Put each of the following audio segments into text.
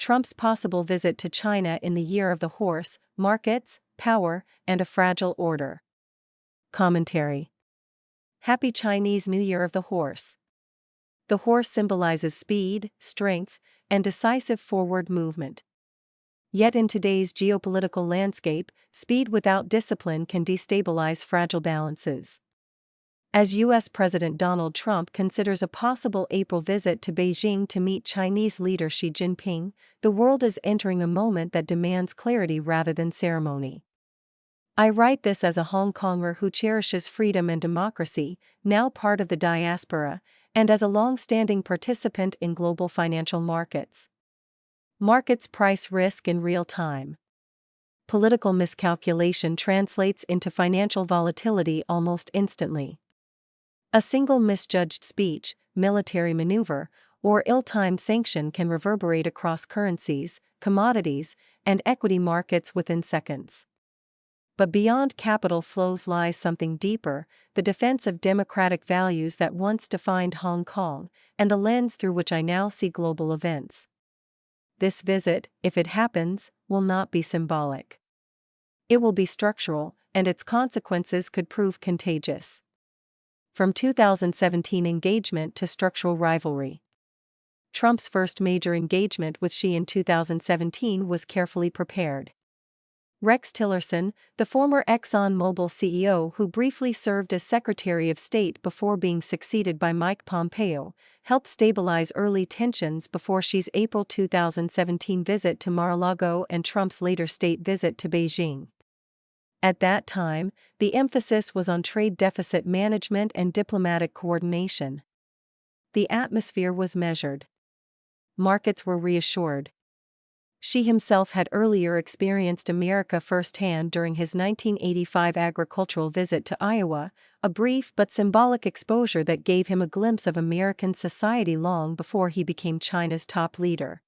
Trump's possible visit to China in the year of the horse, markets, power, and a fragile order. Commentary. Happy Chinese New Year of the Horse. The horse symbolizes speed, strength, and decisive forward movement. Yet in today's geopolitical landscape, speed without discipline can destabilize fragile balances. As U.S. President Donald Trump considers a possible April visit to Beijing to meet Chinese leader Xi Jinping, the world is entering a moment that demands clarity rather than ceremony. I write this as a Hong Konger who cherishes freedom and democracy, now part of the diaspora, and as a long-standing participant in global financial markets. Markets price risk in real time. Political miscalculation translates into financial volatility almost instantly. A single misjudged speech, military maneuver, or ill-timed sanction can reverberate across currencies, commodities, and equity markets within seconds. But beyond capital flows lies something deeper, the defense of democratic values that once defined Hong Kong, and the lens through which I now see global events. This visit, if it happens, will not be symbolic. It will be structural, and its consequences could prove contagious. From 2017 engagement to structural rivalry. Trump's first major engagement with Xi in 2017 was carefully prepared. Rex Tillerson, the former ExxonMobil CEO who briefly served as Secretary of State before being succeeded by Mike Pompeo, helped stabilize early tensions before Xi's April 2017 visit to Mar-a-Lago and Trump's later state visit to Beijing. At that time, the emphasis was on trade deficit management and diplomatic coordination. The atmosphere was measured. Markets were reassured. Xi himself had earlier experienced America firsthand during his 1985 agricultural visit to Iowa, a brief but symbolic exposure that gave him a glimpse of American society long before he became China's top leader.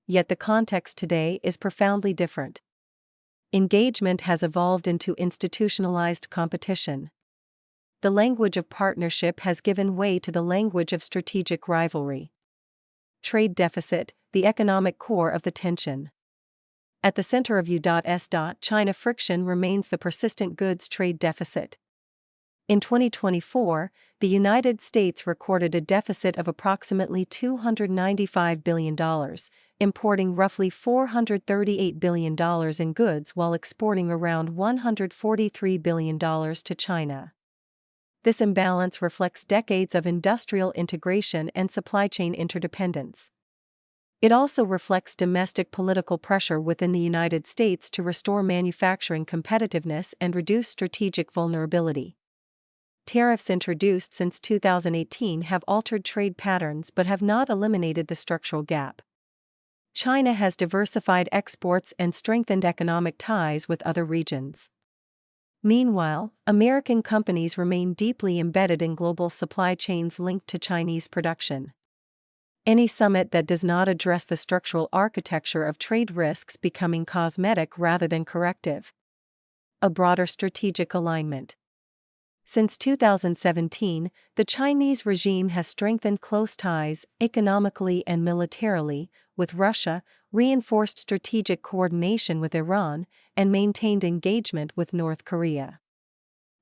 Yet the context today is profoundly different. Engagement has evolved into institutionalized competition. The language of partnership has given way to the language of strategic rivalry. Trade deficit, the economic core of the tension. At the center of U.S.-China friction remains the persistent goods trade deficit. In 2024, the United States recorded a deficit of approximately $295 billion, importing roughly $438 billion in goods while exporting around $143 billion to China. This imbalance reflects decades of industrial integration and supply chain interdependence. It also reflects domestic political pressure within the United States to restore manufacturing competitiveness and reduce strategic vulnerability. Tariffs introduced since 2018 have altered trade patterns but have not eliminated the structural gap. China has diversified exports and strengthened economic ties with other regions. Meanwhile, American companies remain deeply embedded in global supply chains linked to Chinese production. Any summit that does not address the structural architecture of trade risks becoming cosmetic rather than corrective. A broader strategic alignment. Since 2017, the Chinese regime has strengthened close ties, economically and militarily, with Russia, reinforced strategic coordination with Iran, and maintained engagement with North Korea.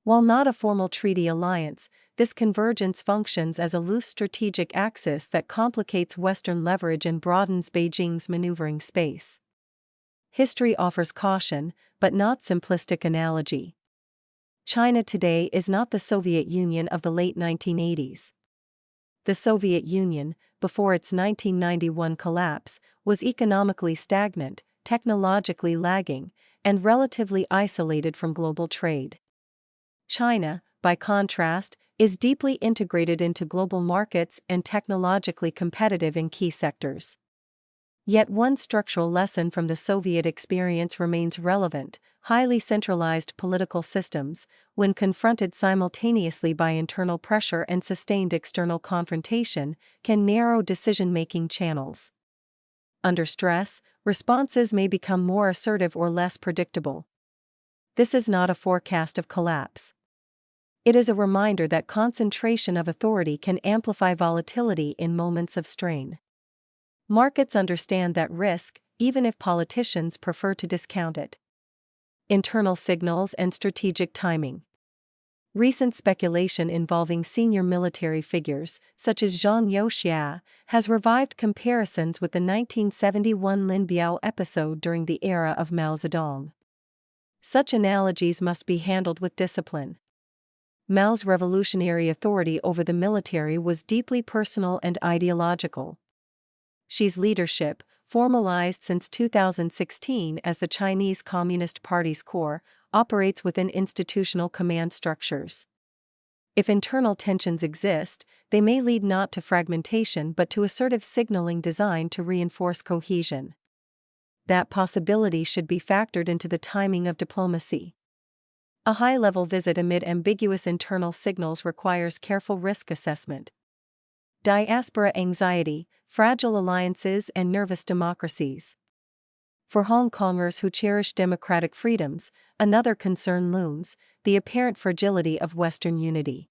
While not a formal treaty alliance, this convergence functions as a loose strategic axis that complicates Western leverage and broadens Beijing's maneuvering space. History offers caution, but not simplistic analogy. China today is not the Soviet Union of the late 1980s. The Soviet Union, before its 1991 collapse, was economically stagnant, technologically lagging, and relatively isolated from global trade. China, by contrast, is deeply integrated into global markets and technologically competitive in key sectors. Yet one structural lesson from the Soviet experience remains relevant: highly centralized political systems, when confronted simultaneously by internal pressure and sustained external confrontation, can narrow decision-making channels. Under stress, responses may become more assertive or less predictable. This is not a forecast of collapse. It is a reminder that concentration of authority can amplify volatility in moments of strain. Markets understand that risk, even if politicians prefer to discount it. Internal signals and strategic timing. Recent speculation involving senior military figures, such as Zhang Youxia, has revived comparisons with the 1971 Lin Biao episode during the era of Mao Zedong. Such analogies must be handled with discipline. Mao's revolutionary authority over the military was deeply personal and ideological. Xi's leadership, formalized since 2016 as the Chinese Communist Party's core, operates within institutional command structures. If internal tensions exist, they may lead not to fragmentation but to assertive signaling designed to reinforce cohesion. That possibility should be factored into the timing of diplomacy. A high-level visit amid ambiguous internal signals requires careful risk assessment. Diaspora anxiety, fragile alliances, and nervous democracies. For Hong Kongers who cherish democratic freedoms, another concern looms: the apparent fragility of Western unity.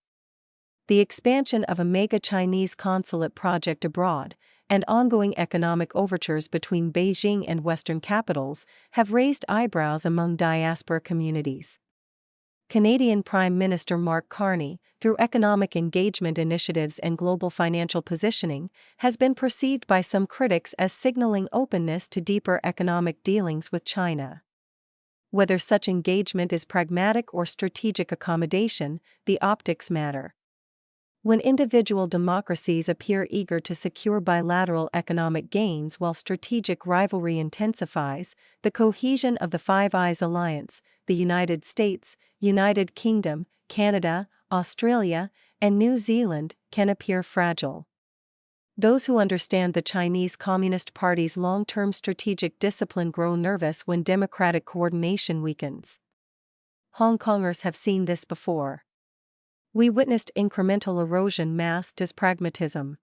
The expansion of a mega-Chinese consulate project abroad, and ongoing economic overtures between Beijing and Western capitals, have raised eyebrows among diaspora communities. Canadian Prime Minister Mark Carney, through economic engagement initiatives and global financial positioning, has been perceived by some critics as signaling openness to deeper economic dealings with China. Whether such engagement is pragmatic or strategic accommodation, the optics matter. When individual democracies appear eager to secure bilateral economic gains while strategic rivalry intensifies, the cohesion of the Five Eyes alliance, the United States, United Kingdom, Canada, Australia, and New Zealand, can appear fragile. Those who understand the Chinese Communist Party's long-term strategic discipline grow nervous when democratic coordination weakens. Hong Kongers have seen this before. We witnessed incremental erosion masked as pragmatism.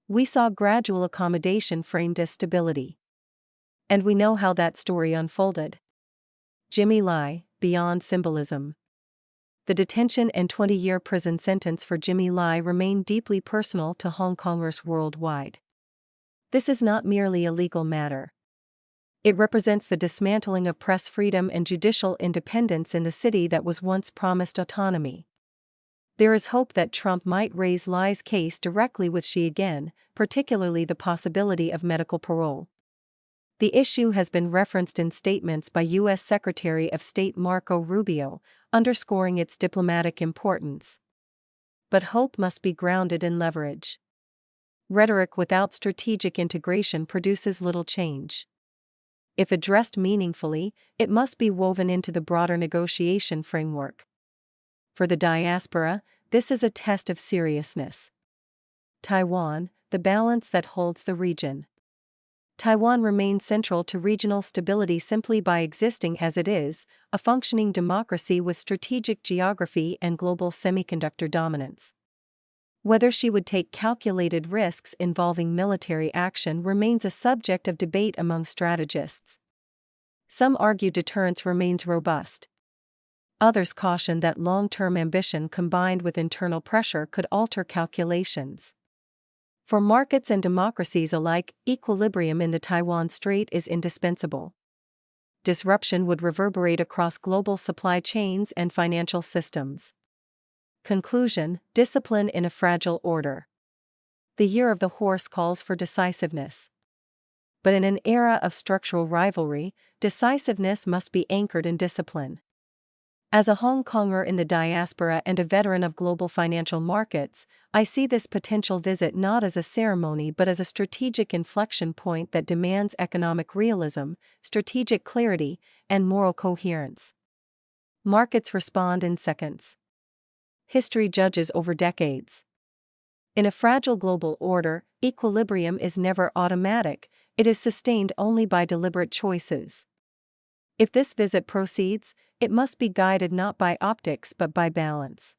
We saw gradual accommodation framed as stability. And we know how that story unfolded. Jimmy Lai, beyond symbolism. The detention and 20-year prison sentence for Jimmy Lai remain deeply personal to Hong Kongers worldwide. This is not merely a legal matter. It represents the dismantling of press freedom and judicial independence in the city that was once promised autonomy. There is hope that Trump might raise Lai's case directly with Xi again, particularly the possibility of medical parole. The issue has been referenced in statements by U.S. Secretary of State Marco Rubio, underscoring its diplomatic importance. But hope must be grounded in leverage. Rhetoric without strategic integration produces little change. If addressed meaningfully, it must be woven into the broader negotiation framework. For the diaspora, this is a test of seriousness. Taiwan, the balance that holds the region. Taiwan remains central to regional stability simply by existing as it is, a functioning democracy with strategic geography and global semiconductor dominance. Whether she would take calculated risks involving military action remains a subject of debate among strategists. Some argue deterrence remains robust. Others caution that long-term ambition combined with internal pressure could alter calculations. For markets and democracies alike, equilibrium in the Taiwan Strait is indispensable. Disruption would reverberate across global supply chains and financial systems. Conclusion: discipline in a fragile order. The Year of the Horse calls for decisiveness. But in an era of structural rivalry, decisiveness must be anchored in discipline. As a Hong Konger in the diaspora and a veteran of global financial markets, I see this potential visit not as a ceremony but as a strategic inflection point that demands economic realism, strategic clarity, and moral coherence. Markets respond in seconds. History judges over decades. In a fragile global order, equilibrium is never automatic, it is sustained only by deliberate choices. If this visit proceeds, it must be guided not by optics but by balance.